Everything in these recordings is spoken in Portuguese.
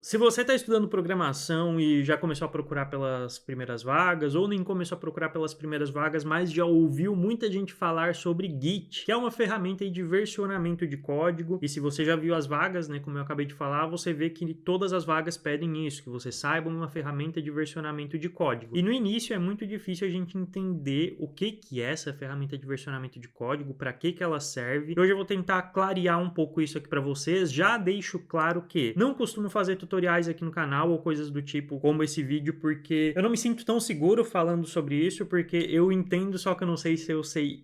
Se você está estudando programação e já começou a procurar pelas primeiras vagas, ou nem começou a procurar pelas primeiras vagas, mas já ouviu muita gente falar sobre Git, que é uma ferramenta aí de versionamento de código, e se você já viu as vagas, né, como eu acabei de falar, você vê que todas as vagas pedem isso, que você saiba uma ferramenta de versionamento de código. E no início é muito difícil a gente entender o que é essa ferramenta de versionamento de código, para que ela serve. E hoje eu vou tentar clarear um pouco isso aqui para vocês. Já deixo claro que não costumo fazer tutoriais aqui no canal ou coisas do tipo como esse vídeo, porque eu não me sinto tão seguro falando sobre isso, porque eu entendo, só que eu não sei se eu sei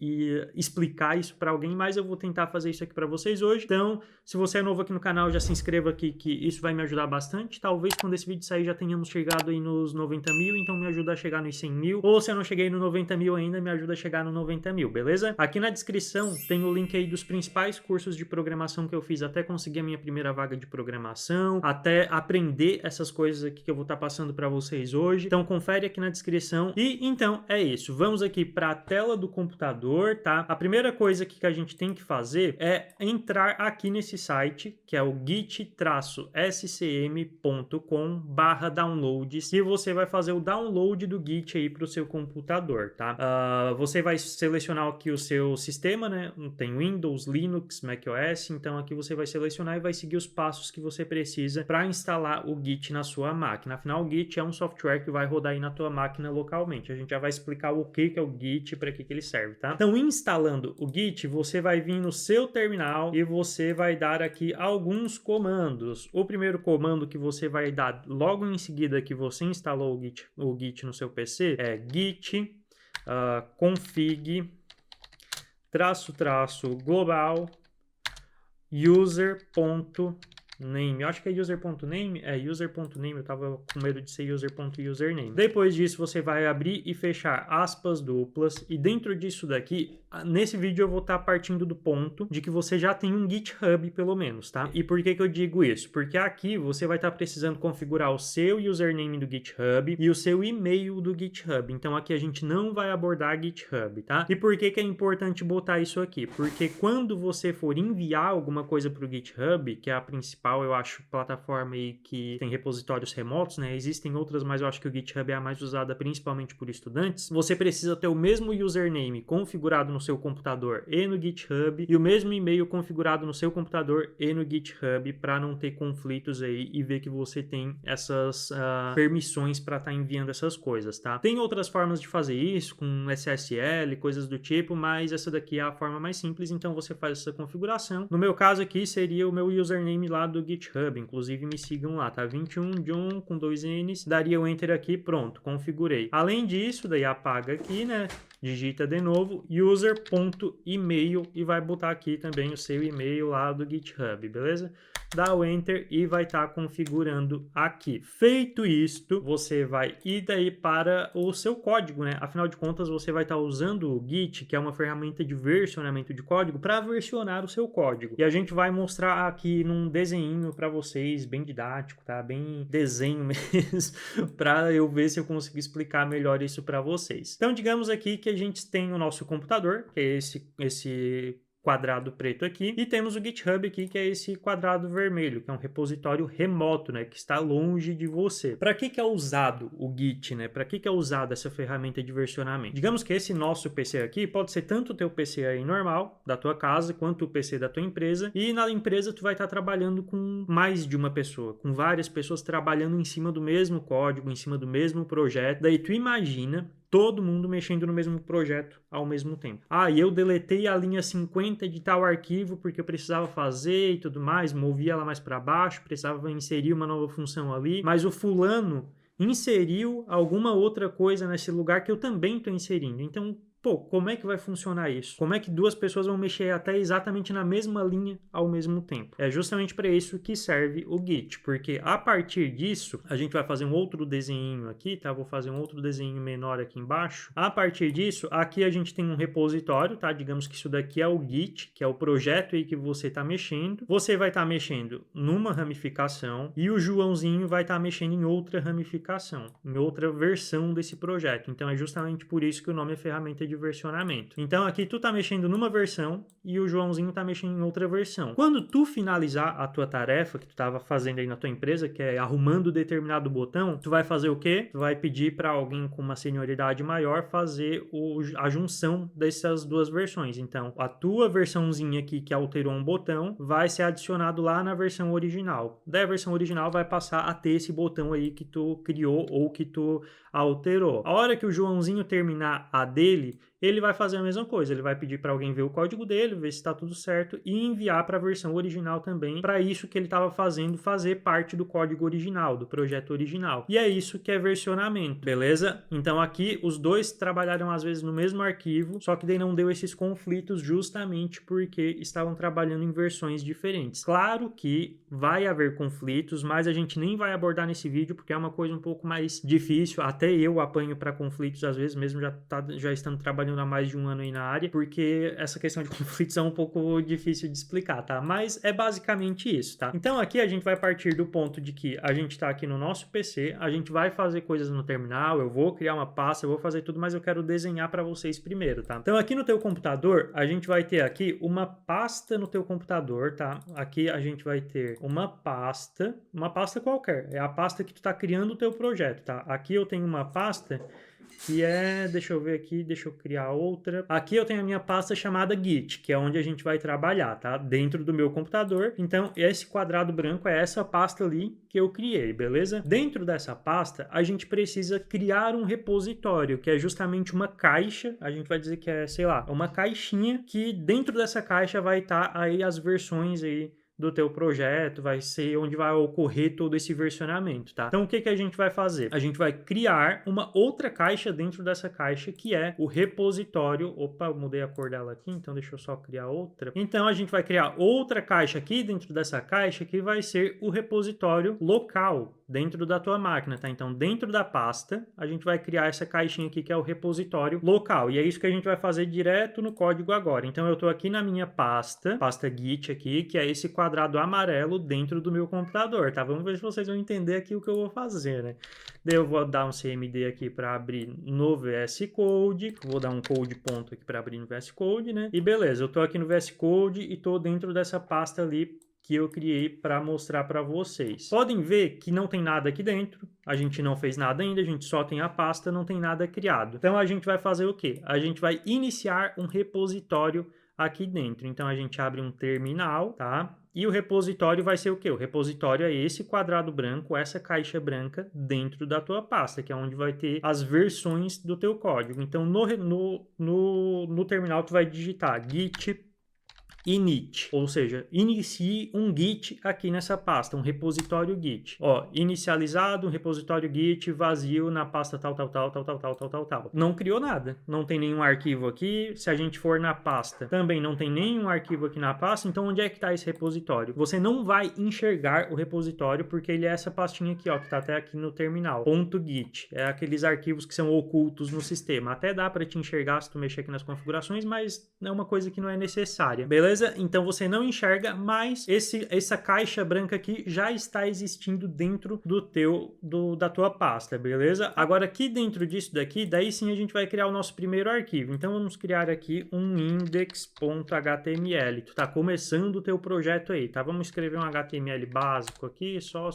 explicar isso para alguém, mas eu vou tentar fazer isso aqui para vocês hoje. Então, se você é novo aqui no canal, já se inscreva aqui, que isso vai me ajudar bastante. Talvez quando esse vídeo sair já tenhamos chegado aí nos 90 mil, então me ajuda a chegar nos 100 mil, ou se eu não cheguei no 90 mil ainda, me ajuda a chegar no 90 mil, beleza? Aqui na descrição tem o link aí dos principais cursos de programação que eu fiz até conseguir a minha primeira vaga de programação, até aprender essas coisas aqui que eu vou estar passando para vocês hoje. Então confere aqui na descrição. E então é isso. Vamos aqui para a tela do computador, tá? A primeira coisa que a gente tem que fazer é entrar aqui nesse site, que é o git-scm.com/downloads, e você vai fazer o download do Git aí para o seu computador, tá? Você vai selecionar aqui o seu sistema, né? Tem Windows, Linux, macOS, então aqui você vai selecionar e vai seguir os passos que você precisa para instalar o Git na sua máquina. Afinal, o Git é um software que vai rodar aí na tua máquina localmente. A gente já vai explicar o que é o Git e para que ele serve, tá? Então, instalando o Git, você vai vir no seu terminal e você vai dar aqui alguns comandos. O primeiro comando que você vai dar logo em seguida que você instalou o Git no seu PC é git config --global user.name. Eu acho que é user.name. É user.name. Eu tava com medo de ser user.username. Depois disso, você vai abrir e fechar aspas duplas. E dentro disso daqui, nesse vídeo eu vou estar partindo do ponto de que você já tem um GitHub, pelo menos, tá? E por que eu digo isso? Porque aqui você vai estar precisando configurar o seu username do GitHub e o seu e-mail do GitHub. Então aqui a gente não vai abordar GitHub, tá? E por que é importante botar isso aqui? Porque quando você for enviar alguma coisa para o GitHub, que é a principal, eu acho, plataforma aí que tem repositórios remotos, né? Existem outras, mas eu acho que o GitHub é a mais usada principalmente por estudantes. Você precisa ter o mesmo username configurado no seu computador e no GitHub e o mesmo e-mail configurado no seu computador e no GitHub para não ter conflitos aí e ver que você tem essas permissões para estar enviando essas coisas, tá? Tem outras formas de fazer isso com SSL, coisas do tipo, mas essa daqui é a forma mais simples, então você faz essa configuração. No meu caso aqui seria o meu username lá do GitHub, inclusive me sigam lá, tá? 21 John com 2 N's, daria o enter aqui, pronto, configurei. Além disso, daí apaga aqui, né? Digita de novo user.email e vai botar aqui também o seu e-mail lá do GitHub, beleza? Dá o enter e vai estar configurando aqui. Feito isto, você vai ir daí para o seu código, né? Afinal de contas, você vai estar usando o Git, que é uma ferramenta de versionamento de código, para versionar o seu código. E a gente vai mostrar aqui num desenho para vocês, bem didático, tá? Bem desenho mesmo, para eu ver se eu consigo explicar melhor isso para vocês. Então, digamos aqui que a gente tem o nosso computador, que é esse quadrado preto aqui, e temos o GitHub aqui, que é esse quadrado vermelho, que é um repositório remoto, né, que está longe de você. Para que é usado o Git, né? Para que é usada essa ferramenta de versionamento? Digamos que esse nosso PC aqui pode ser tanto o teu PC aí normal, da tua casa, quanto o PC da tua empresa, e na empresa tu vai estar trabalhando com mais de uma pessoa, com várias pessoas trabalhando em cima do mesmo código, em cima do mesmo projeto. Daí tu imagina todo mundo mexendo no mesmo projeto ao mesmo tempo. E eu deletei a linha 50 de tal arquivo porque eu precisava fazer e tudo mais, movi ela mais para baixo, precisava inserir uma nova função ali, mas o fulano inseriu alguma outra coisa nesse lugar que eu também estou inserindo. Então, pô, como é que vai funcionar isso? Como é que duas pessoas vão mexer até exatamente na mesma linha ao mesmo tempo? É justamente para isso que serve o Git, porque a partir disso, a gente vai fazer um outro desenho aqui, tá? Vou fazer um outro desenho menor aqui embaixo. A partir disso, aqui a gente tem um repositório, tá? Digamos que isso daqui é o Git, que é o projeto aí que você está mexendo. Você vai estar mexendo numa ramificação e o Joãozinho vai estar mexendo em outra ramificação, em outra versão desse projeto. Então, é justamente por isso que o nome é ferramenta de de versionamento. Então aqui tu tá mexendo numa versão e o Joãozinho tá mexendo em outra versão. Quando tu finalizar a tua tarefa que tu tava fazendo aí na tua empresa, que é arrumando determinado botão, tu vai fazer o quê? Tu vai pedir para alguém com uma senioridade maior fazer a junção dessas duas versões. Então, a tua versãozinha aqui que alterou um botão vai ser adicionado lá na versão original. Daí a versão original vai passar a ter esse botão aí que tu criou ou que tu alterou. A hora que o Joãozinho terminar a dele, ele vai fazer a mesma coisa, ele vai pedir para alguém ver o código dele, ver se está tudo certo e enviar para a versão original também, para isso que ele estava fazendo fazer parte do código original, do projeto original. E é isso que é versionamento, beleza? Então aqui os dois trabalharam às vezes no mesmo arquivo, só que daí não deu esses conflitos justamente porque estavam trabalhando em versões diferentes. Claro que vai haver conflitos, mas a gente nem vai abordar nesse vídeo porque é uma coisa um pouco mais difícil, até eu apanho para conflitos às vezes, mesmo já estando trabalhando há mais de um ano aí na área, porque essa questão de conflitos é um pouco difícil de explicar, tá? Mas é basicamente isso, tá? Então aqui a gente vai partir do ponto de que a gente tá aqui no nosso PC, a gente vai fazer coisas no terminal, eu vou criar uma pasta, eu vou fazer tudo, mas eu quero desenhar para vocês primeiro, tá? Então aqui no teu computador, a gente vai ter aqui uma pasta no teu computador, tá? Aqui a gente vai ter uma pasta qualquer, é a pasta que tu tá criando o teu projeto, tá? Aqui eu tenho uma pasta que é, deixa eu ver aqui, deixa eu criar outra. Aqui eu tenho a minha pasta chamada Git, que é onde a gente vai trabalhar, tá? Dentro do meu computador. Então, esse quadrado branco é essa pasta ali que eu criei, beleza? Dentro dessa pasta, a gente precisa criar um repositório, que é justamente uma caixa. A gente vai dizer que é, sei lá, uma caixinha que dentro dessa caixa vai estar aí as versões aí do teu projeto, vai ser onde vai ocorrer todo esse versionamento, tá? Então, o que a gente vai fazer? A gente vai criar uma outra caixa dentro dessa caixa, que é o repositório. Opa, eu mudei a cor dela aqui, então deixa eu só criar outra. Então, a gente vai criar outra caixa aqui dentro dessa caixa, que vai ser o repositório local dentro da tua máquina, tá? Então, dentro da pasta, a gente vai criar essa caixinha aqui, que é o repositório local. E é isso que a gente vai fazer direto no código agora. Então, eu tô aqui na minha pasta Git aqui, que é esse quadrado amarelo dentro do meu computador, tá? Vamos ver se vocês vão entender aqui o que eu vou fazer, né? Daí eu vou dar um CMD aqui para abrir no VS Code, vou dar um code ponto aqui para abrir no VS Code, né? E beleza, eu tô aqui no VS Code e tô dentro dessa pasta ali que eu criei para mostrar para vocês. Podem ver que não tem nada aqui dentro, a gente não fez nada ainda, a gente só tem a pasta, não tem nada criado. Então a gente vai fazer o quê? A gente vai iniciar um repositório aqui dentro. Então a gente abre um terminal, tá? E o repositório vai ser o quê? O repositório é esse quadrado branco, essa caixa branca dentro da tua pasta, que é onde vai ter as versões do teu código. Então no terminal tu vai digitar git init, ou seja, inicie um Git aqui nessa pasta, um repositório Git. Ó, inicializado, um repositório Git vazio na pasta tal. Não criou nada, não tem nenhum arquivo aqui. Se a gente for na pasta, também não tem nenhum arquivo aqui na pasta. Então, onde é que está esse repositório? Você não vai enxergar o repositório, porque ele é essa pastinha aqui, ó, que está até aqui no terminal, .git. É aqueles arquivos que são ocultos no sistema. Até dá para te enxergar se tu mexer aqui nas configurações, mas é uma coisa que não é necessária, beleza? Então você não enxerga, mas essa caixa branca aqui já está existindo dentro da tua pasta, beleza? Agora aqui dentro disso daqui, daí sim a gente vai criar o nosso primeiro arquivo. Então vamos criar aqui um index.html. Tu tá começando o teu projeto aí, tá? Vamos escrever um HTML básico aqui, só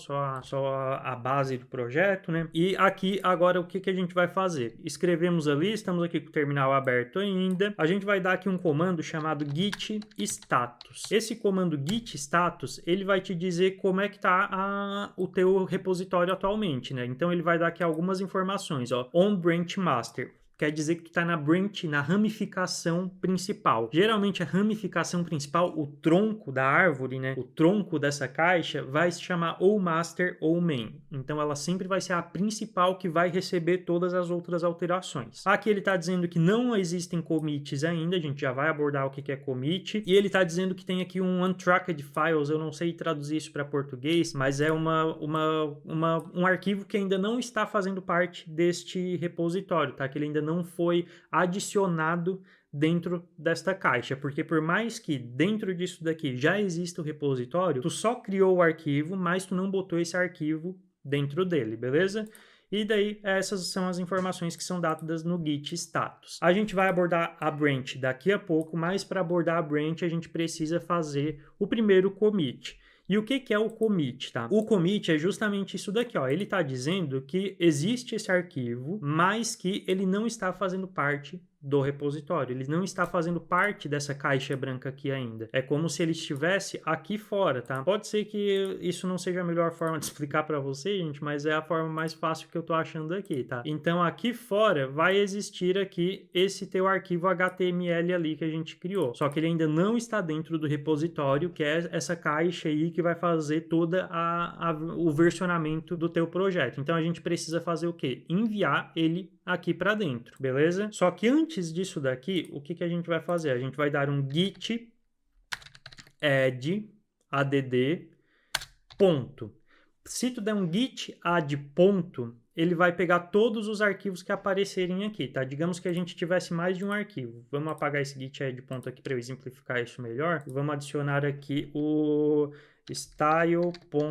a base do projeto, né? E aqui agora o que a gente vai fazer? Escrevemos ali, estamos aqui com o terminal aberto ainda. A gente vai dar aqui um comando chamado git status. Esse comando git status, ele vai te dizer como é que tá o teu repositório atualmente, né? Então ele vai dar aqui algumas informações, ó, on branch master. Quer dizer que tu está na branch, na ramificação principal. Geralmente a ramificação principal, o tronco da árvore, né? O tronco dessa caixa vai se chamar ou master ou main. Então ela sempre vai ser a principal que vai receber todas as outras alterações. Aqui ele está dizendo que não existem commits ainda, a gente já vai abordar o que é commit. E ele está dizendo que tem aqui um untracked files, eu não sei traduzir isso para português, mas é um arquivo que ainda não está fazendo parte deste repositório, tá? Que ele ainda não foi adicionado dentro desta caixa, porque por mais que dentro disso daqui já exista o repositório, tu só criou o arquivo, mas tu não botou esse arquivo dentro dele, beleza? E daí, essas são as informações que são dadas no git status. A gente vai abordar a branch daqui a pouco, mas para abordar a branch, a gente precisa fazer o primeiro commit. E o que é o commit, tá? O commit é justamente isso daqui, ó. Ele está dizendo que existe esse arquivo, mas que ele não está fazendo parte do repositório. Ele não está fazendo parte dessa caixa branca aqui ainda. É como se ele estivesse aqui fora, tá? Pode ser que isso não seja a melhor forma de explicar para você, gente, mas é a forma mais fácil que eu tô achando aqui, tá? Então, aqui fora vai existir aqui esse teu arquivo HTML ali que a gente criou. Só que ele ainda não está dentro do repositório, que é essa caixa aí que vai fazer toda o versionamento do teu projeto. Então, a gente precisa fazer o quê? Enviar ele aqui para dentro, beleza? Só que antes disso daqui, o que a gente vai fazer? A gente vai dar um git add ponto. Se tu der um git add ponto, ele vai pegar todos os arquivos que aparecerem aqui, tá? Digamos que a gente tivesse mais de um arquivo. Vamos apagar esse git add ponto aqui para eu exemplificar isso melhor. Vamos adicionar aqui o style.css,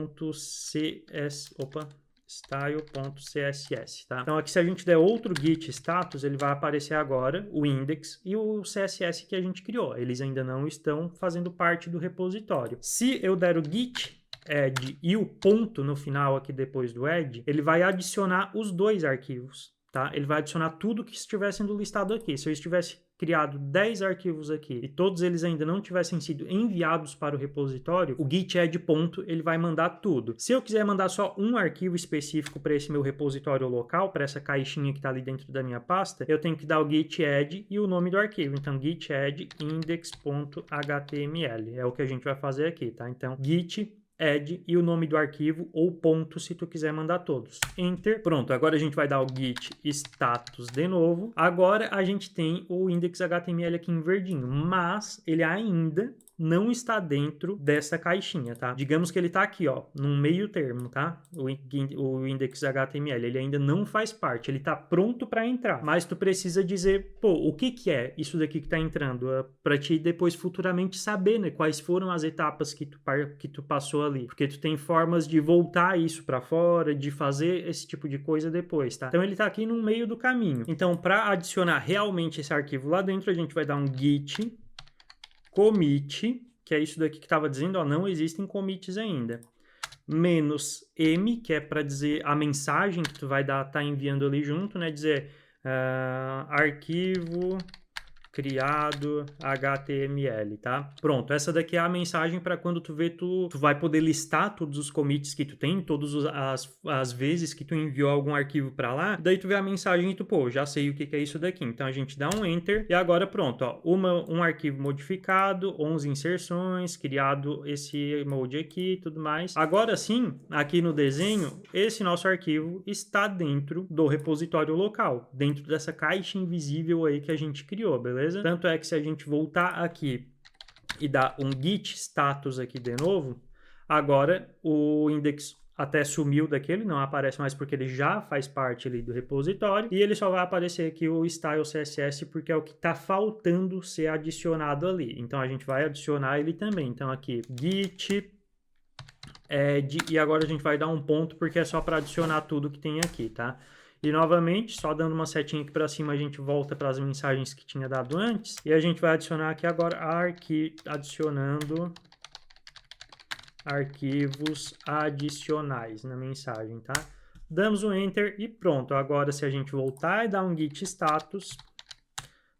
tá? Então aqui se a gente der outro git status, ele vai aparecer agora o index e o CSS que a gente criou. Eles ainda não estão fazendo parte do repositório. Se eu der o git add e o ponto no final aqui depois do add, ele vai adicionar os dois arquivos, tá? Ele vai adicionar tudo que estiver sendo listado aqui. Se eu estivesse criado 10 arquivos aqui e todos eles ainda não tivessem sido enviados para o repositório, o git add ponto ele vai mandar tudo. Se eu quiser mandar só um arquivo específico para esse meu repositório local, para essa caixinha que está ali dentro da minha pasta, eu tenho que dar o git add e o nome do arquivo. Então, git add index.html é o que a gente vai fazer aqui, tá? Então, git add e o nome do arquivo ou ponto se tu quiser mandar todos. Enter. Pronto, agora a gente vai dar o git status de novo. Agora a gente tem o index.html aqui em verdinho, mas ele ainda não está dentro dessa caixinha, tá? Digamos que ele tá aqui, ó, num meio termo, tá? O index.html, ele ainda não faz parte, ele tá pronto para entrar, mas tu precisa dizer, pô, o que é isso daqui que tá entrando? Para ti depois futuramente saber, né, quais foram as etapas que tu passou ali, porque tu tem formas de voltar isso para fora, de fazer esse tipo de coisa depois, tá? Então ele tá aqui no meio do caminho. Então, para adicionar realmente esse arquivo lá dentro, a gente vai dar um git commit, que é isso daqui que estava dizendo, ó, não existem commits ainda. -m, que é para dizer a mensagem que tu vai tá enviando ali junto, né? Dizer arquivo criado HTML, tá? Pronto, essa daqui é a mensagem para quando tu vê, tu vai poder listar todos os commits que tu tem, todas as vezes que tu enviou algum arquivo para lá, daí tu vê a mensagem e tu, pô, já sei o que é isso daqui. Então a gente dá um enter e agora pronto, ó, um arquivo modificado, 11 inserções, criado esse emoji aqui e tudo mais. Agora sim, aqui no desenho, esse nosso arquivo está dentro do repositório local, dentro dessa caixa invisível aí que a gente criou, beleza? Tanto é que se a gente voltar aqui e dar um git status aqui de novo, agora o index até sumiu daquele, não aparece mais porque ele já faz parte ali do repositório e ele só vai aparecer aqui o style CSS porque é o que está faltando ser adicionado ali. Então a gente vai adicionar ele também. Então aqui git add e agora a gente vai dar um ponto porque é só para adicionar tudo que tem aqui, tá? E novamente, só dando uma setinha aqui para cima, a gente volta para as mensagens que tinha dado antes. E a gente vai adicionar aqui agora adicionando arquivos adicionais na mensagem, tá? Damos um enter e pronto. Agora, se a gente voltar e dar um git status,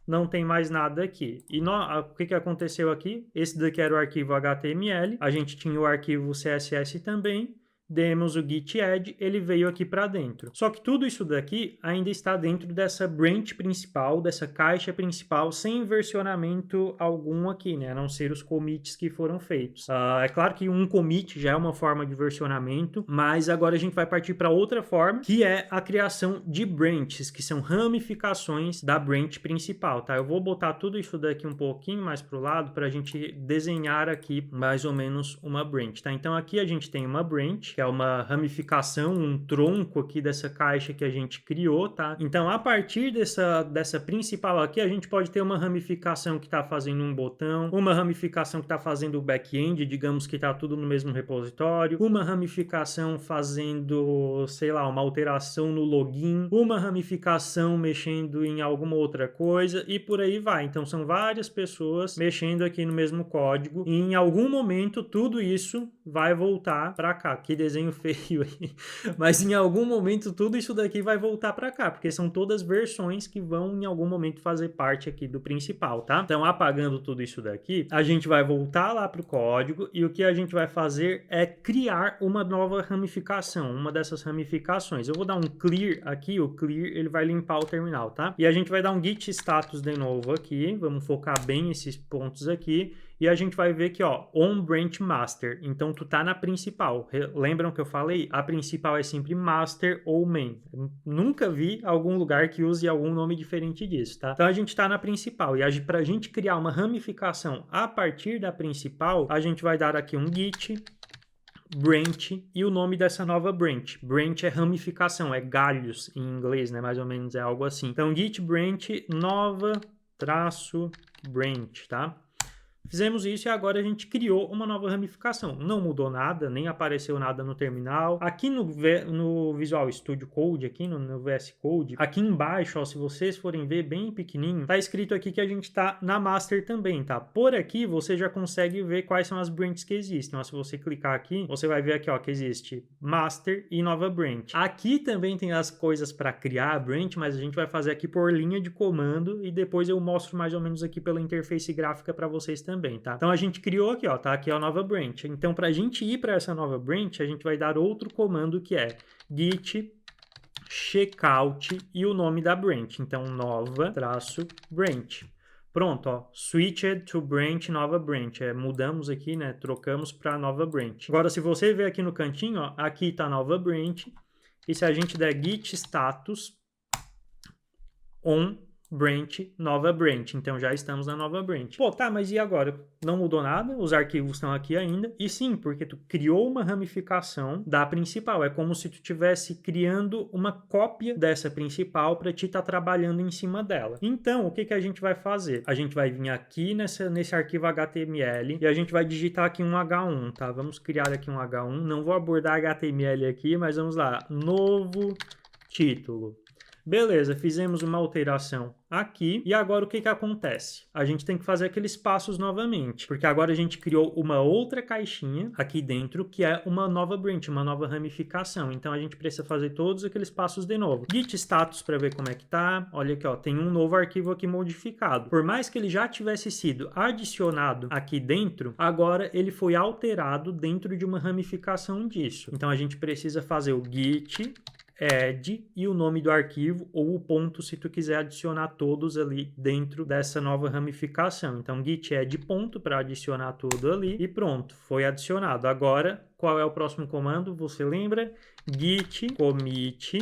não tem mais nada aqui. E o que aconteceu aqui? Esse daqui era o arquivo HTML, a gente tinha o arquivo CSS também, demos o git add, ele veio aqui para dentro. Só que tudo isso daqui ainda está dentro dessa branch principal, dessa caixa principal, sem versionamento algum aqui, né? A não ser os commits que foram feitos. É claro que um commit já é uma forma de versionamento, mas agora a gente vai partir para outra forma, que é a criação de branches, que são ramificações da branch principal, tá? Eu vou botar tudo isso daqui um pouquinho mais para o lado para a gente desenhar aqui mais ou menos uma branch, tá? Então aqui a gente tem uma branch, que é uma ramificação, um tronco aqui dessa caixa que a gente criou, tá? Então, a partir dessa principal aqui, a gente pode ter uma ramificação que está fazendo um botão, uma ramificação que está fazendo o back-end, digamos que está tudo no mesmo repositório, uma ramificação fazendo, sei lá, uma alteração no login, uma ramificação mexendo em alguma outra coisa e por aí vai. Então, são várias pessoas mexendo aqui no mesmo código e em algum momento tudo isso vai voltar para cá. Que desenho feio aí. Mas em algum momento tudo isso daqui vai voltar para cá, porque são todas versões que vão em algum momento fazer parte aqui do principal, tá? Então, apagando tudo isso daqui, a gente vai voltar lá para o código e o que a gente vai fazer é criar uma nova ramificação, uma dessas ramificações. Eu vou dar um clear aqui, o clear ele vai limpar o terminal, tá? E a gente vai dar um git status de novo aqui, vamos focar bem esses pontos aqui. E a gente vai ver que, ó, on branch master. Então, tu tá na principal. Lembram que eu falei? A principal é sempre master ou main. Eu nunca vi algum lugar que use algum nome diferente disso, tá? Então, a gente tá na principal. E pra gente criar uma ramificação a partir da principal, a gente vai dar aqui um git branch e o nome dessa nova branch. Branch é ramificação, é galhos em inglês, né? Mais ou menos é algo assim. Então, git branch nova traço branch, tá? Fizemos isso e agora a gente criou uma nova ramificação. Não mudou nada, nem apareceu nada no terminal. Aqui no Visual Studio Code, aqui no VS Code, aqui embaixo, ó, se vocês forem ver bem pequenininho, tá escrito aqui que a gente tá na master também, tá? Por aqui você já consegue ver quais são as branches que existem. Ó, se você clicar aqui, você vai ver aqui, ó, que existe master e nova branch. Aqui também tem as coisas para criar a branch, mas a gente vai fazer aqui por linha de comando e depois eu mostro mais ou menos aqui pela interface gráfica para vocês também. Tá? Então a gente criou aqui, ó, tá aqui a nova branch. Então para a gente ir para essa nova branch, a gente vai dar outro comando que é git checkout e o nome da branch. Então nova traço branch. Pronto, ó, switched to branch, nova branch. Mudamos aqui, né? Trocamos para nova branch. Agora se você ver aqui no cantinho, ó, aqui tá nova branch. E se a gente der git status on branch, nova branch. Então, já estamos na nova branch. Pô, tá, mas e agora? Não mudou nada? Os arquivos estão aqui ainda? E sim, porque tu criou uma ramificação da principal. É como se tu estivesse criando uma cópia dessa principal para ti estar trabalhando em cima dela. Então, o que que a gente vai fazer? A gente vai vir aqui nesse arquivo HTML e a gente vai digitar aqui um H1, tá? Vamos criar aqui um H1. Não vou abordar HTML aqui, mas vamos lá. Novo título. Beleza, fizemos uma alteração aqui. E agora o que que acontece? A gente tem que fazer aqueles passos novamente, porque agora a gente criou uma outra caixinha aqui dentro, que é uma nova branch, uma nova ramificação. Então a gente precisa fazer todos aqueles passos de novo. Git status para ver como é que tá. Olha aqui, ó, tem um novo arquivo aqui modificado. Por mais que ele já tivesse sido adicionado aqui dentro, agora ele foi alterado dentro de uma ramificação disso. Então a gente precisa fazer o git add e o nome do arquivo ou o ponto se tu quiser adicionar todos ali dentro dessa nova ramificação. Então git add ponto para adicionar tudo ali e pronto, foi adicionado. Agora, qual é o próximo comando? Você lembra? Git commit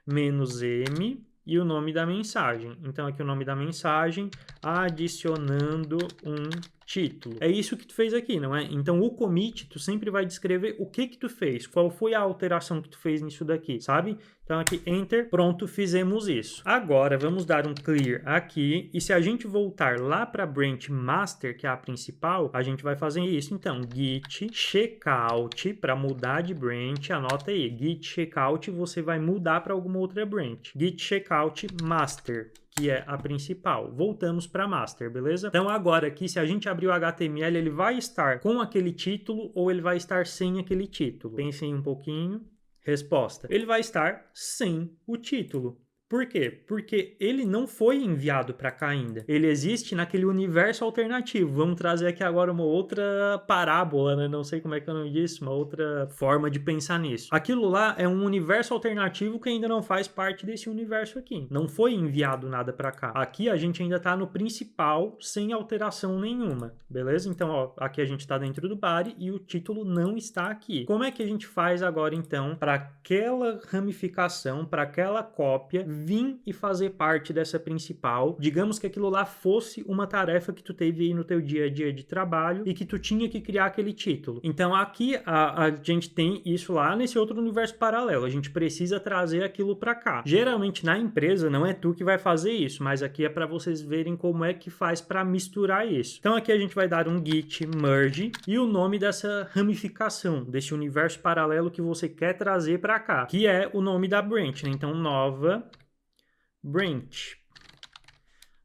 -m e o nome da mensagem. Então aqui o nome da mensagem, adicionando um título. É isso que tu fez aqui, não é? Então o commit, tu sempre vai descrever o que que tu fez, qual foi a alteração que tu fez nisso daqui, sabe? Então aqui, enter, pronto, fizemos isso. Agora vamos dar um clear aqui e se a gente voltar lá para a branch master, que é a principal, a gente vai fazer isso. Então git checkout, para mudar de branch, anota aí, git checkout você vai mudar para alguma outra branch. Git checkout master, que é a principal. Voltamos para master, beleza? Então agora aqui, se a gente abrir o HTML, ele vai estar com aquele título ou ele vai estar sem aquele título? Pensem um pouquinho. Resposta: ele vai estar sem o título. Por quê? Porque ele não foi enviado para cá ainda. Ele existe naquele universo alternativo. Vamos trazer aqui agora uma outra parábola, né? Não sei como é que é o nome disso, uma outra forma de pensar nisso. Aquilo lá é um universo alternativo que ainda não faz parte desse universo aqui. Não foi enviado nada para cá. Aqui a gente ainda está no principal, sem alteração nenhuma, beleza? Então, ó, aqui a gente está dentro do body e o título não está aqui. Como é que a gente faz agora, então, para aquela ramificação, para aquela cópia, vir e fazer parte dessa principal. Digamos que aquilo lá fosse uma tarefa que tu teve aí no teu dia a dia de trabalho e que tu tinha que criar aquele título. Então aqui a gente tem isso lá nesse outro universo paralelo. A gente precisa trazer aquilo para cá. Geralmente na empresa não é tu que vai fazer isso, mas aqui é para vocês verem como é que faz para misturar isso. Então aqui a gente vai dar um git merge e o nome dessa ramificação, desse universo paralelo que você quer trazer para cá, que é o nome da branch, né? Então nova branch.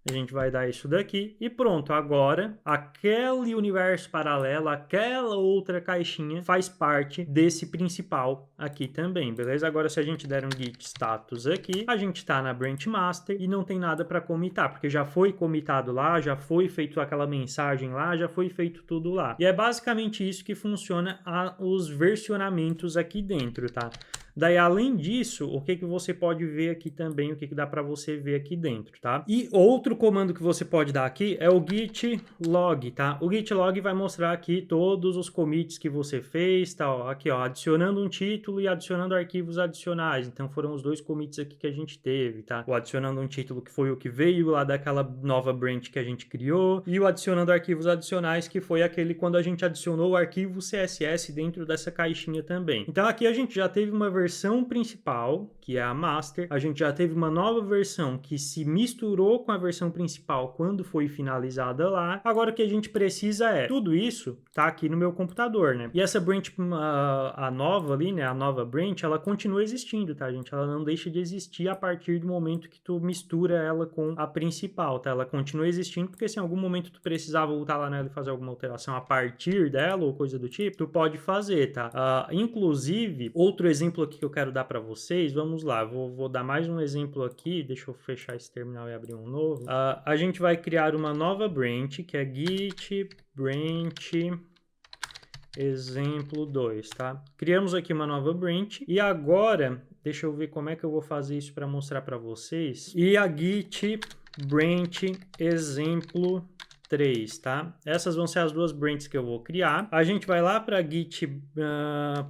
A gente vai dar isso daqui e pronto, agora aquele universo paralelo, aquela outra caixinha faz parte desse principal aqui também, beleza? Agora se a gente der um git status aqui, a gente tá na branch master e não tem nada para comitar, porque já foi comitado lá, já foi feito aquela mensagem lá, já foi feito tudo lá. E é basicamente isso que funciona os versionamentos aqui dentro, tá? Daí, além disso, o que você pode ver aqui também, o que dá para você ver aqui dentro, tá? E outro comando que você pode dar aqui é o git log, tá? O git log vai mostrar aqui todos os commits que você fez, tá? Ó, aqui, ó, adicionando um título e adicionando arquivos adicionais. Então, foram os dois commits aqui que a gente teve, tá? O adicionando um título, que foi o que veio lá daquela nova branch que a gente criou, e o adicionando arquivos adicionais, que foi aquele quando a gente adicionou o arquivo CSS dentro dessa caixinha também. Então, aqui a gente já teve uma versão principal, que é a master, a gente já teve uma nova versão que se misturou com a versão principal quando foi finalizada lá. Agora o que a gente precisa é, tudo isso tá aqui no meu computador, né? E essa branch, a nova ali, né? A nova branch, ela continua existindo, tá, gente? Ela não deixa de existir a partir do momento que tu mistura ela com a principal, tá? Ela continua existindo porque se em algum momento tu precisar voltar lá nela e fazer alguma alteração a partir dela ou coisa do tipo, tu pode fazer, tá? Inclusive, outro exemplo aqui que eu quero dar para vocês, vamos lá, vou dar mais um exemplo aqui, deixa eu fechar esse terminal e abrir um novo. A gente vai criar uma nova branch, que é git branch exemplo 2, tá? Criamos aqui uma nova branch e agora, deixa eu ver como é que eu vou fazer isso para mostrar para vocês. E a git branch exemplo 3, tá? Essas vão ser as duas branches que eu vou criar. A gente vai lá para git,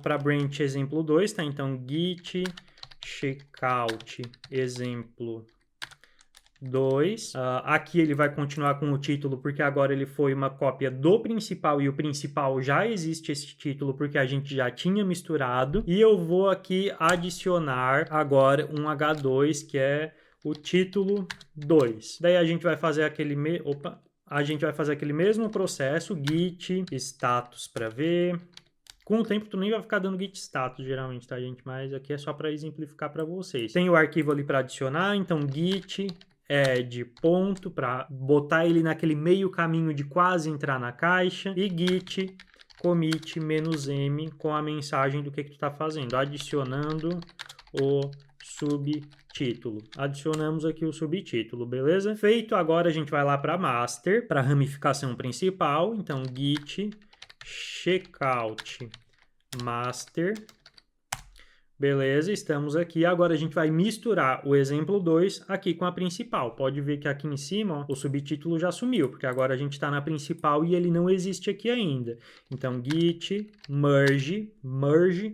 para branch exemplo 2, tá? Então, git checkout exemplo 2. Aqui ele vai continuar com o título, porque agora ele foi uma cópia do principal e o principal já existe esse título, porque a gente já tinha misturado. E eu vou aqui adicionar agora um H2, que é o título 2. Daí a gente vai fazer aquele... A gente vai fazer aquele mesmo processo, git status para ver. Com o tempo tu nem vai ficar dando git status geralmente, tá, gente? Mas aqui é só para exemplificar para vocês. Tem o arquivo ali para adicionar, então git add ponto para botar ele naquele meio caminho de quase entrar na caixa e git commit -m com a mensagem do que tu tá fazendo, adicionando o subtítulo. Adicionamos aqui o subtítulo, beleza? Feito, agora a gente vai lá para master, para a ramificação principal. Então, git checkout master. Beleza, estamos aqui. Agora a gente vai misturar o exemplo 2 aqui com a principal. Pode ver que aqui em cima, ó, o subtítulo já sumiu, porque agora a gente está na principal e ele não existe aqui ainda. Então, git merge,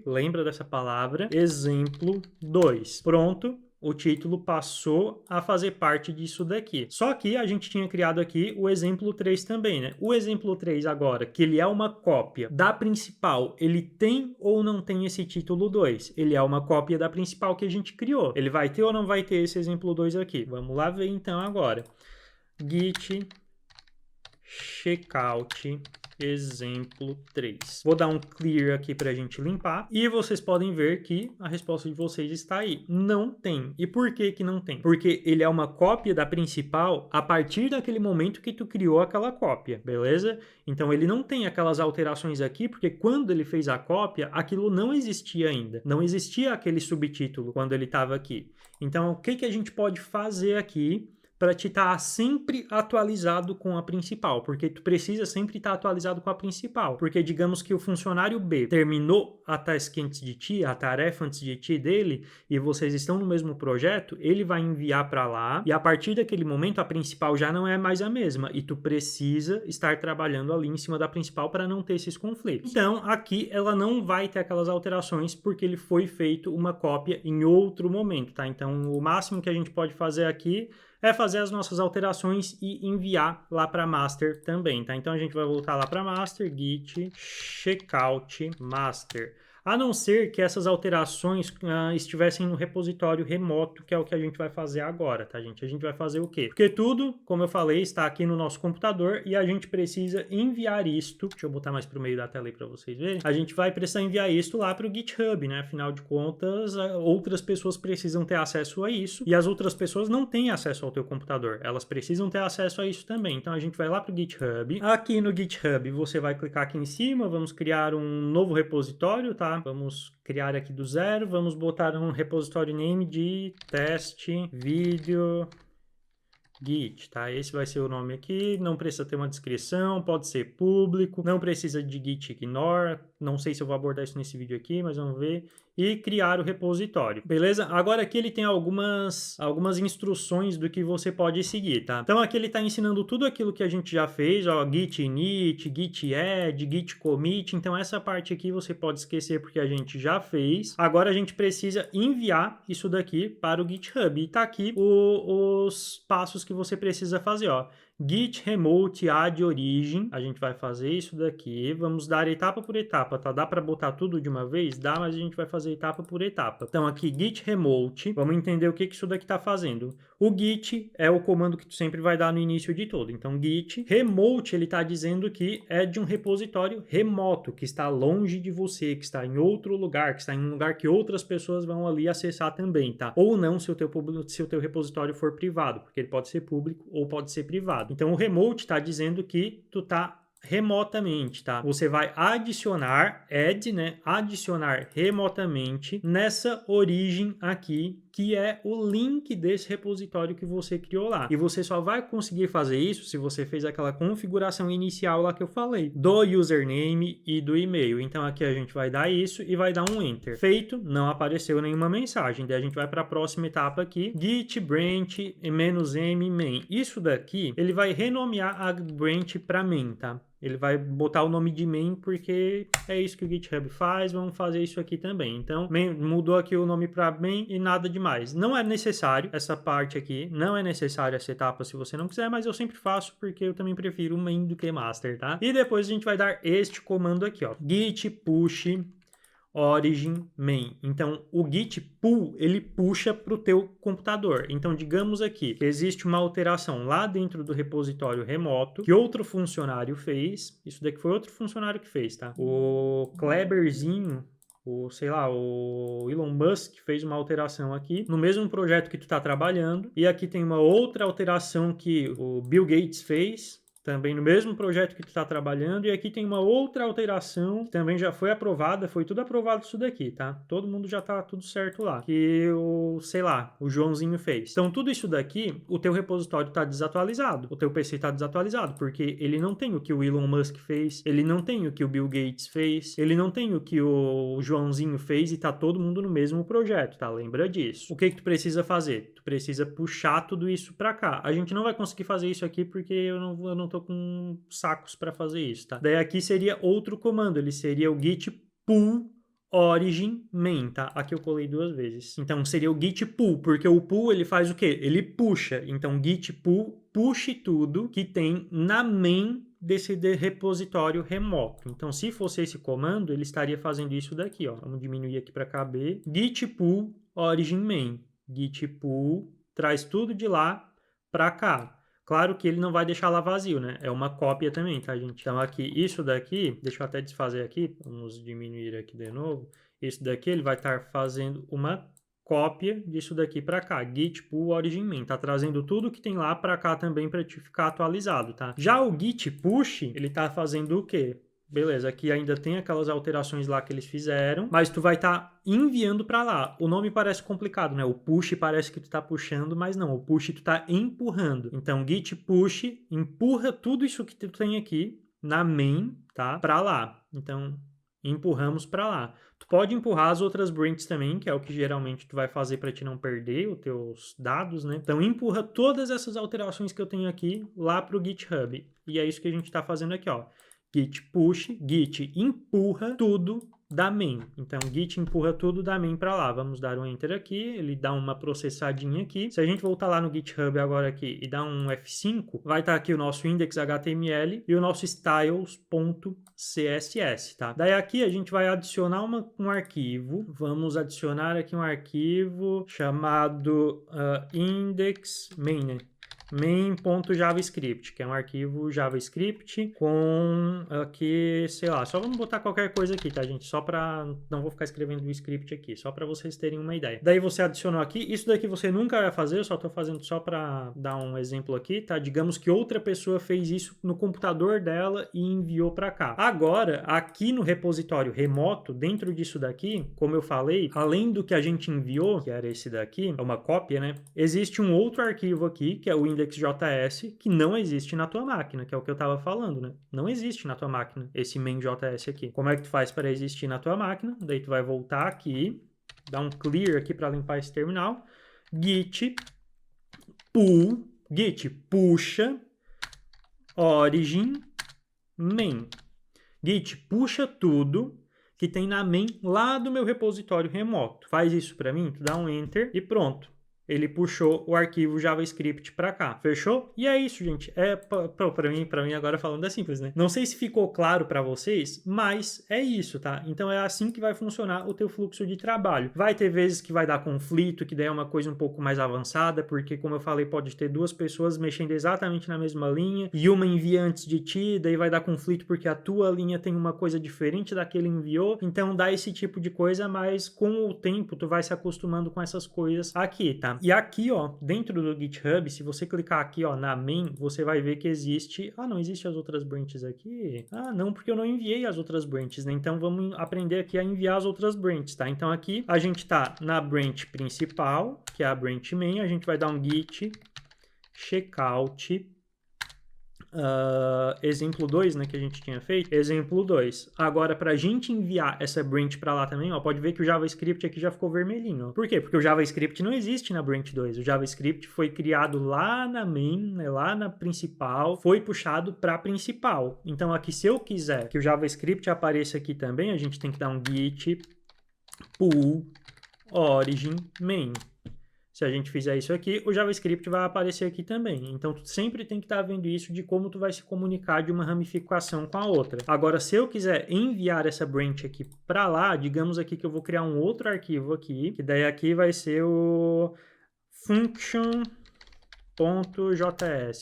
lembra dessa palavra, exemplo 2. Pronto. O título passou a fazer parte disso daqui. Só que a gente tinha criado aqui o exemplo 3 também, né? O exemplo 3 agora, que ele é uma cópia da principal, ele tem ou não tem esse título 2? Ele é uma cópia da principal que a gente criou. Ele vai ter ou não vai ter esse exemplo 2 aqui? Vamos lá ver então agora. Git checkout exemplo 3. Vou dar um clear aqui para a gente limpar e vocês podem ver que a resposta de vocês está aí. Não tem. E por que que não tem? Porque ele é uma cópia da principal a partir daquele momento que tu criou aquela cópia, beleza? Então ele não tem aquelas alterações aqui porque quando ele fez a cópia, aquilo não existia ainda. Não existia aquele subtítulo quando ele estava aqui. Então o que que a gente pode fazer aqui para te estar sempre atualizado com a principal, porque tu precisa sempre estar atualizado com a principal, porque digamos que o funcionário B terminou a task antes de ti, a tarefa antes de ti dele, e vocês estão no mesmo projeto, ele vai enviar para lá, e a partir daquele momento a principal já não é mais a mesma, e tu precisa estar trabalhando ali em cima da principal para não ter esses conflitos. Então, aqui ela não vai ter aquelas alterações, porque ele foi feito uma cópia em outro momento, tá? Então, o máximo que a gente pode fazer aqui é fazer as nossas alterações e enviar lá para master também, tá? Então a gente vai voltar lá para master, git checkout master. A não ser que essas alterações estivessem no repositório remoto, que é o que a gente vai fazer agora, tá, gente? A gente vai fazer o quê? Porque tudo, como eu falei, está aqui no nosso computador e a gente precisa enviar isto. Deixa eu botar mais para o meio da tela aí para vocês verem. A gente vai precisar enviar isto lá para o GitHub, né? Afinal de contas, outras pessoas precisam ter acesso a isso e as outras pessoas não têm acesso ao teu computador. Elas precisam ter acesso a isso também. Então a gente vai lá para o GitHub. Aqui no GitHub você vai clicar aqui em cima, vamos criar um novo repositório, tá? Vamos criar aqui do zero, vamos botar um repositório name de teste video git, tá? Esse vai ser o nome aqui, não precisa ter uma descrição, pode ser público, não precisa de git ignore, não sei se eu vou abordar isso nesse vídeo aqui, mas vamos ver, e criar o repositório, beleza? Agora aqui ele tem algumas instruções do que você pode seguir, tá? Então aqui ele está ensinando tudo aquilo que a gente já fez, ó, git init, git add, git commit, então essa parte aqui você pode esquecer porque a gente já fez. Agora a gente precisa enviar isso daqui para o GitHub, e tá aqui os passos que você precisa fazer, ó. Git remote add origin, a gente vai fazer isso daqui, vamos dar etapa por etapa, tá? Dá para botar tudo de uma vez? Dá, mas a gente vai fazer etapa por etapa. Então aqui git remote, vamos entender o que isso daqui está fazendo. O git é o comando que tu sempre vai dar no início de tudo, então git remote, ele está dizendo que é de um repositório remoto, que está longe de você, que está em outro lugar, que está em um lugar que outras pessoas vão ali acessar também, tá? Ou não se o teu repositório for privado, porque ele pode ser público ou pode ser privado. Então, o remote está dizendo que tu tá remotamente, tá? Você vai adicionar, adicionar remotamente nessa origem aqui, que é o link desse repositório que você criou lá. E você só vai conseguir fazer isso se você fez aquela configuração inicial lá que eu falei, do username e do e-mail. Então aqui a gente vai dar isso e vai dar um enter. Feito, não apareceu nenhuma mensagem. Daí a gente vai para a próxima etapa aqui, git branch -m main. Isso daqui, ele vai renomear a branch para main, tá? Ele vai botar o nome de main porque é isso que o GitHub faz, vamos fazer isso aqui também. Então, mudou aqui o nome para main e nada demais. Não é necessário essa parte aqui, não é necessário essa etapa se você não quiser, mas eu sempre faço porque eu também prefiro main do que master, tá? E depois a gente vai dar este comando aqui, ó, git push origin main. Então, o git pull, ele puxa para o teu computador. Então, digamos aqui que existe uma alteração lá dentro do repositório remoto que outro funcionário fez. Isso daqui foi outro funcionário que fez, tá? O Kleberzinho, o Elon Musk fez uma alteração aqui no mesmo projeto que tu está trabalhando. E aqui tem uma outra alteração que o Bill Gates fez, também no mesmo projeto que tu está trabalhando, e aqui tem uma outra alteração que também já foi aprovada, foi tudo aprovado isso daqui, tá? Todo mundo já tá tudo certo lá, que o Joãozinho fez. Então tudo isso daqui, o teu repositório tá desatualizado, o teu PC tá desatualizado, porque ele não tem o que o Elon Musk fez, ele não tem o que o Bill Gates fez, ele não tem o que o Joãozinho fez e tá todo mundo no mesmo projeto, tá? Lembra disso. O que tu precisa fazer? Tu precisa puxar tudo isso pra cá. A gente não vai conseguir fazer isso aqui porque eu não tô com sacos para fazer isso, tá? Daí aqui seria outro comando, ele seria o git pull origin main, tá? Aqui eu colei duas vezes. Então seria o git pull, porque o pull ele faz o quê? Ele puxa. Então git pull puxe tudo que tem na main desse repositório remoto. Então se fosse esse comando, ele estaria fazendo isso daqui, ó. Vamos diminuir aqui para caber. Git pull origin main. Git pull traz tudo de lá para cá. Claro que ele não vai deixar lá vazio, né? É uma cópia também, tá, gente? Então aqui, isso daqui, deixa eu até desfazer aqui, vamos diminuir aqui de novo. Isso daqui ele vai estar fazendo uma cópia disso daqui para cá, git pull origin main, tá trazendo tudo que tem lá para cá também para te ficar atualizado, tá? Já o git push, ele tá fazendo o quê? beleza, aqui ainda tem aquelas alterações lá que eles fizeram, mas tu vai estar enviando para lá. O nome parece complicado, né? O push parece que tu tá puxando, mas não, o push tu tá empurrando. Então, git push empurra tudo isso que tu tem aqui na main, tá? Para lá. Então, empurramos para lá. Tu pode empurrar as outras branches também, que é o que geralmente tu vai fazer para te não perder os teus dados, né? Então, empurra todas essas alterações que eu tenho aqui lá para o GitHub. E é isso que a gente está fazendo aqui, ó. Git push, git empurra tudo da main. Então, git empurra tudo da main para lá. Vamos dar um enter aqui, ele dá uma processadinha aqui. Se a gente voltar lá no GitHub agora aqui e dar um F5, vai estar aqui o nosso index.html e o nosso styles.css, tá? Daí aqui a gente vai adicionar um arquivo. Vamos adicionar aqui um arquivo chamado index main, né? main.javascript, que é um arquivo JavaScript com aqui, sei lá, só vamos botar qualquer coisa aqui, tá, gente? Só para não vou ficar escrevendo o script aqui, só para vocês terem uma ideia. Daí você adicionou aqui, isso daqui você nunca vai fazer, eu só tô fazendo só para dar um exemplo aqui, tá? Digamos que outra pessoa fez isso no computador dela e enviou para cá. Agora, aqui no repositório remoto, dentro disso daqui, como eu falei, além do que a gente enviou, que era esse daqui, é uma cópia, né? Existe um outro arquivo aqui, que é o index.js, que não existe na tua máquina, que é o que eu estava falando, né? Não existe na tua máquina esse main.js aqui. Como é que tu faz para existir na tua máquina? Daí tu vai voltar aqui, dar um clear aqui para limpar esse terminal. Git puxa origin main. Git puxa tudo que tem na main lá do meu repositório remoto. Faz isso para mim, tu dá um enter e pronto. Ele puxou o arquivo JavaScript para cá. Fechou? E é isso, gente. Para mim agora falando é simples, né? Não sei se ficou claro para vocês, mas é isso, tá? Então é assim que vai funcionar o teu fluxo de trabalho. Vai ter vezes que vai dar conflito, que daí é uma coisa um pouco mais avançada, porque como eu falei, pode ter duas pessoas mexendo exatamente na mesma linha e uma envia antes de ti, daí vai dar conflito porque a tua linha tem uma coisa diferente da que ele enviou. Então dá esse tipo de coisa, mas com o tempo tu vai se acostumando com essas coisas aqui, tá? E aqui, ó, dentro do GitHub, se você clicar aqui, ó, na main, você vai ver que existe... Ah, não existe as outras branches aqui? Ah, não, porque eu não enviei as outras branches, né? Então, vamos aprender aqui a enviar as outras branches, tá? Então, aqui, a gente tá na branch principal, que é a branch main, a gente vai dar um git checkout exemplo 2, né, que a gente tinha feito, exemplo 2. Agora, para a gente enviar essa branch para lá também, ó, pode ver que o JavaScript aqui já ficou vermelhinho. Ó. Por quê? Porque o JavaScript não existe na branch 2. O JavaScript foi criado lá na main, né, lá na principal, foi puxado para a principal. Então, aqui, se eu quiser que o JavaScript apareça aqui também, a gente tem que dar um git pull origin main. Se a gente fizer isso aqui, o JavaScript vai aparecer aqui também. Então, tu sempre tem que estar vendo isso de como tu vai se comunicar de uma ramificação com a outra. Agora, se eu quiser enviar essa branch aqui para lá, digamos aqui que eu vou criar um outro arquivo aqui, que daí aqui vai ser o function.js,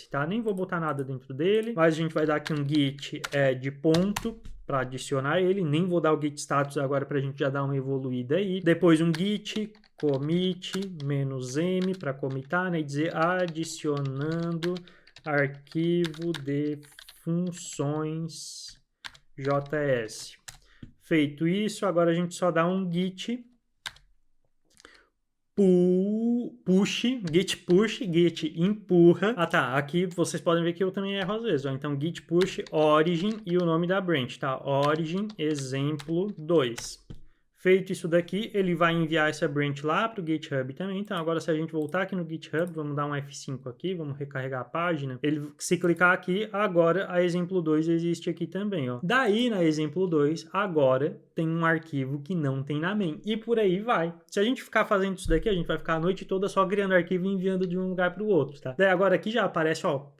tá? Nem vou botar nada dentro dele, mas a gente vai dar aqui um git add ponto para adicionar ele, nem vou dar o git status agora para a gente já dar uma evoluída aí. Depois um git commit -m para commitar, né, e dizer adicionando arquivo de funções JS. Feito isso, agora a gente só dá um git git empurra. Ah, tá, aqui vocês podem ver que eu também erro às vezes, ó. Então, git push origin e o nome da branch, tá? Origin exemplo 2. Feito isso daqui, ele vai enviar essa branch lá para o GitHub também. Então, agora se a gente voltar aqui no GitHub, vamos dar um F5 aqui, vamos recarregar a página. Ele, se clicar aqui, agora a exemplo 2 existe aqui também, ó. Daí, na exemplo 2, agora tem um arquivo que não tem na main. E por aí vai. Se a gente ficar fazendo isso daqui, a gente vai ficar a noite toda só criando arquivo e enviando de um lugar para o outro, tá? Daí agora aqui já aparece, ó,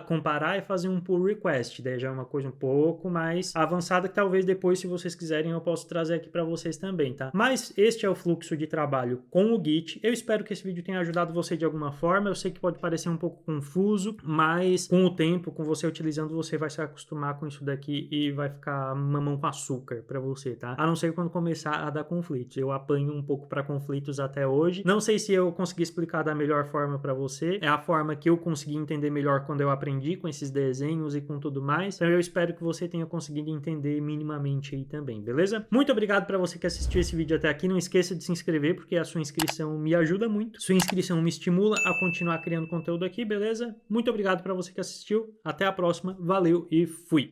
comparar e fazer um pull request. Daí já é uma coisa um pouco mais avançada que talvez depois, se vocês quiserem, eu posso trazer aqui para vocês também, tá? Mas este é o fluxo de trabalho com o Git. Eu espero que esse vídeo tenha ajudado você de alguma forma. Eu sei que pode parecer um pouco confuso, mas com o tempo, com você utilizando, você vai se acostumar com isso daqui e vai ficar mamão com açúcar para você você, tá? A não ser quando começar a dar conflitos. Eu apanho um pouco para conflitos até hoje. Não sei se eu consegui explicar da melhor forma para você. É a forma que eu consegui entender melhor quando eu aprendi com esses desenhos e com tudo mais. Então eu espero que você tenha conseguido entender minimamente aí também, beleza? Muito obrigado para você que assistiu esse vídeo até aqui. Não esqueça de se inscrever, porque a sua inscrição me ajuda muito. Sua inscrição me estimula a continuar criando conteúdo aqui, beleza? Muito obrigado para você que assistiu. Até a próxima. Valeu e fui!